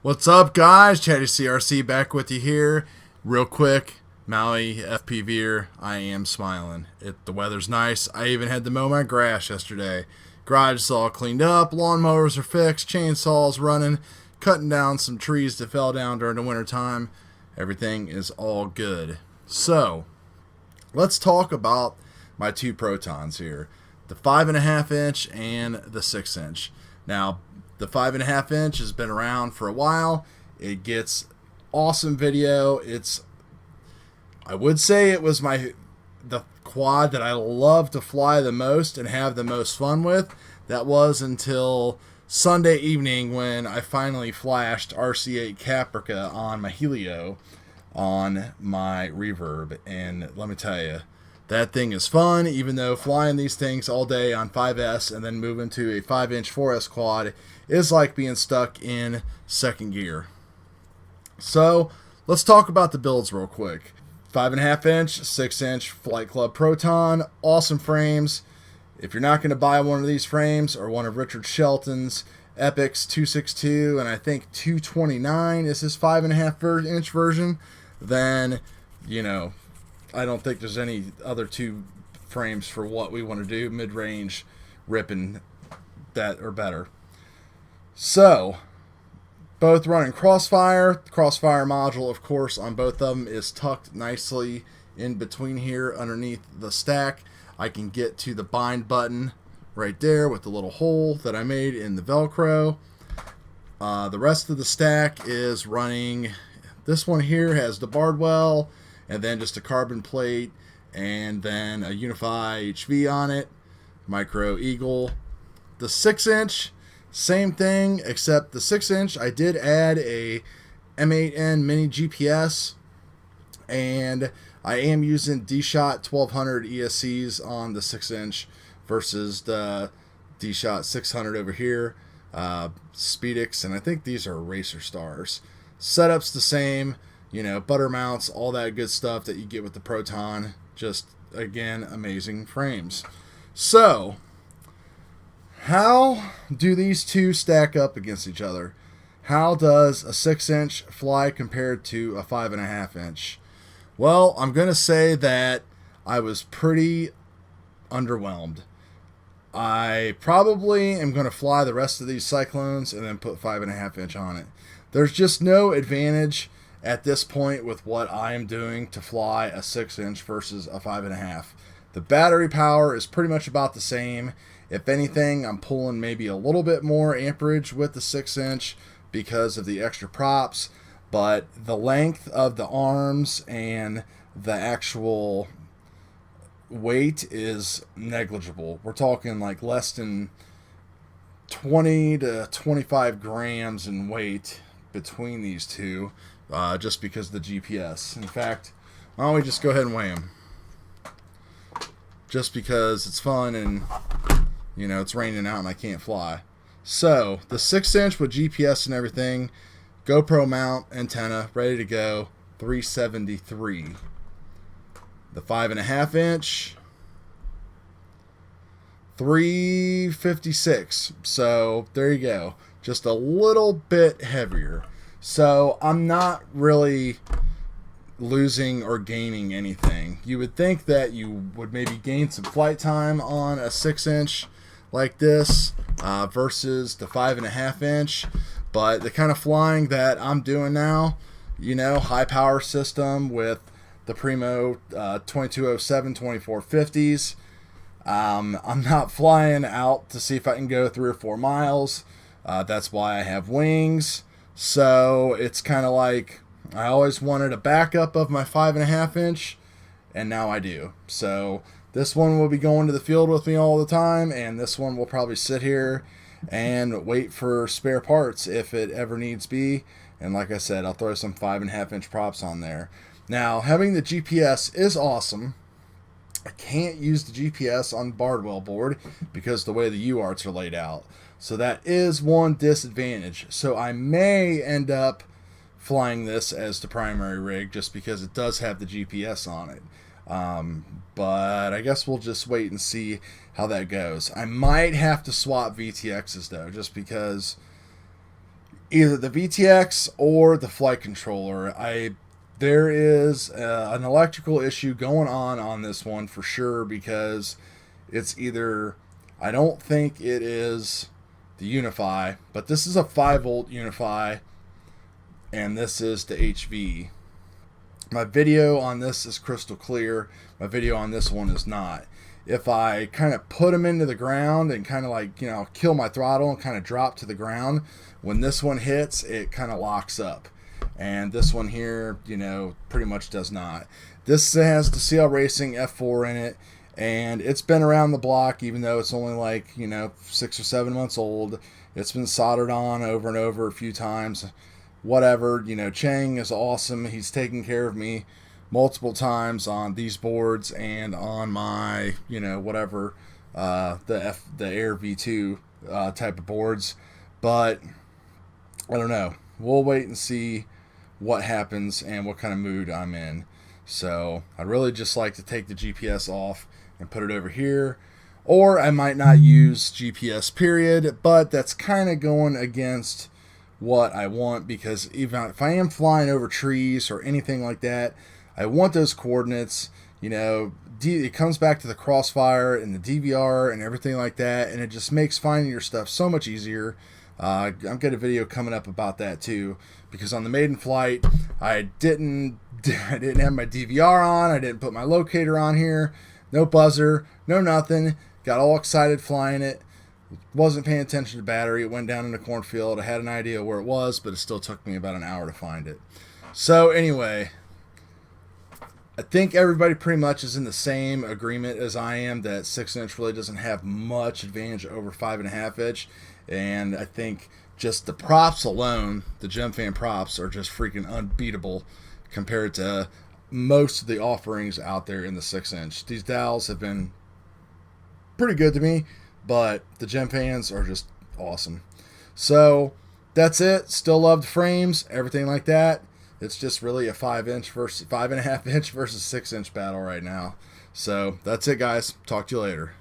What's up, guys? Chatty CRC back with you here. Real quick, Maui FPVer, I am smiling. The weather's nice. I even had to mow my grass yesterday. Garage is all cleaned up, lawnmowers are fixed, chainsaws running, cutting down some trees that fell down during the winter time. Everything is all good. So, let's talk about my two protons here. The 5.5 inch and the 6 inch. Now, the 5.5 inch has been around for a while. It gets awesome video. I would say it was the quad that I love to fly the most and have the most fun with. That was until Sunday evening when I finally flashed RC8 Caprica on my Helio on my Reverb. And let me tell you, that thing is fun, even though flying these things all day on 5S and then moving to a 5-inch 4S quad is like being stuck in second gear. So, let's talk about the builds real quick. 5.5 inch, 6 inch Flight Club Proton, awesome frames. If you're not going to buy one of these frames or one of Richard Shelton's Epix 262 and I think 229 is his 5.5 inch version, then, I don't think there's any other two frames for what we want to do, mid-range, ripping that or better. So, both running Crossfire. The Crossfire module, of course, on both of them is tucked nicely in between here underneath the stack. I can get to the bind button right there with the little hole that I made in the Velcro. The rest of the stack is running. This one here has the Bardwell, and then just a carbon plate, and then a Unify HV on it, Micro Eagle. The 6 inch, same thing, except the 6 inch, I did add a M8N mini GPS, and I am using D-Shot 1200 ESCs on the 6 inch versus the D-Shot 600 over here, Speedix, and I think these are Racer Stars. Setup's the same. Butter mounts, all that good stuff that you get with the Proton. Just, again, amazing frames. So, how do these two stack up against each other? How does a 6 inch fly compared to a 5.5 inch? Well, I'm going to say that I was pretty underwhelmed. I probably am going to fly the rest of these Cyclones and then put 5.5 inch on it. There's just no advantage at this point with what I am doing to fly a 6 inch versus a 5.5. The battery power is pretty much about the same. If anything, I'm pulling maybe a little bit more amperage with the 6 inch because of the extra props, but the length of the arms and the actual weight is negligible. We're talking like less than 20 to 25 grams in weight between these two. Just because of the GPS. In fact, why don't we just go ahead and weigh them? Just because it's fun and, it's raining out and I can't fly. So, the 6 inch with GPS and everything, GoPro mount, antenna, ready to go, 373. The 5.5 inch, 356. So, there you go. Just a little bit heavier. So I'm not really losing or gaining anything. You would think that you would maybe gain some flight time on a 6 inch like this versus the 5.5 inch. But the kind of flying that I'm doing now, high power system with the Primo 2207 2450s. I'm not flying out to see if I can go 3 or 4 miles. That's why I have wings. So it's kind of like I always wanted a backup of my 5.5 inch, and now I do. So this one will be going to the field with me all the time, and this one will probably sit here and wait for spare parts if it ever needs be. And like I said, I'll throw some 5.5 inch props on there. Now, having the GPS is awesome. I can't use the GPS on Bardwell board because the way the UARTs are laid out. So that is one disadvantage. So I may end up flying this as the primary rig just because it does have the GPS on it. But I guess we'll just wait and see how that goes. I might have to swap VTXs though, just because either the VTX or the flight controller. There is an electrical issue going on this one for sure, because it's either, I don't think it is the Unify, but this is a 5-volt Unify, and this is the HV. My video on this is crystal clear. My video on this one is not. If I kind of put them into the ground and kind of like, you know, kill my throttle and kind of drop to the ground, when this one hits, it kind of locks up. And this one here, you know, pretty much does not. This has the CL Racing F4 in it, and it's been around the block, even though it's only like, you know, 6 or 7 months old. It's been soldered on over and over a few times. Whatever, you know, Chang is awesome. He's taken care of me multiple times on these boards and on my, you know, whatever, the Air V2 type of boards. But I don't know. We'll wait and see what happens and what kind of mood I'm in. So I'd really just like to take the GPS off and put it over here. Or I might not use GPS period, but that's kind of going against what I want, because even if I am flying over trees or anything like that, I want those coordinates. You know, it comes back to the crossfire and the DVR and everything like that, and it just makes finding your stuff so much easier. I've got a video coming up about that too, because on the maiden flight, I didn't have my DVR on, I didn't put my locator on here, no buzzer, no nothing, got all excited flying it, wasn't paying attention to battery, it went down in the cornfield, I had an idea where it was, but it still took me about an hour to find it. So anyway, I think everybody pretty much is in the same agreement as I am that 6-inch really doesn't have much advantage over 5.5 inch. And I think just the props alone, the GemFan props, are just freaking unbeatable compared to most of the offerings out there in the 6-inch. These dowels have been pretty good to me, but the GemFans are just awesome. So that's it. Still love the frames, everything like that. It's just really a 5-inch versus 5.5 inch versus 6-inch battle right now. So that's it, guys. Talk to you later.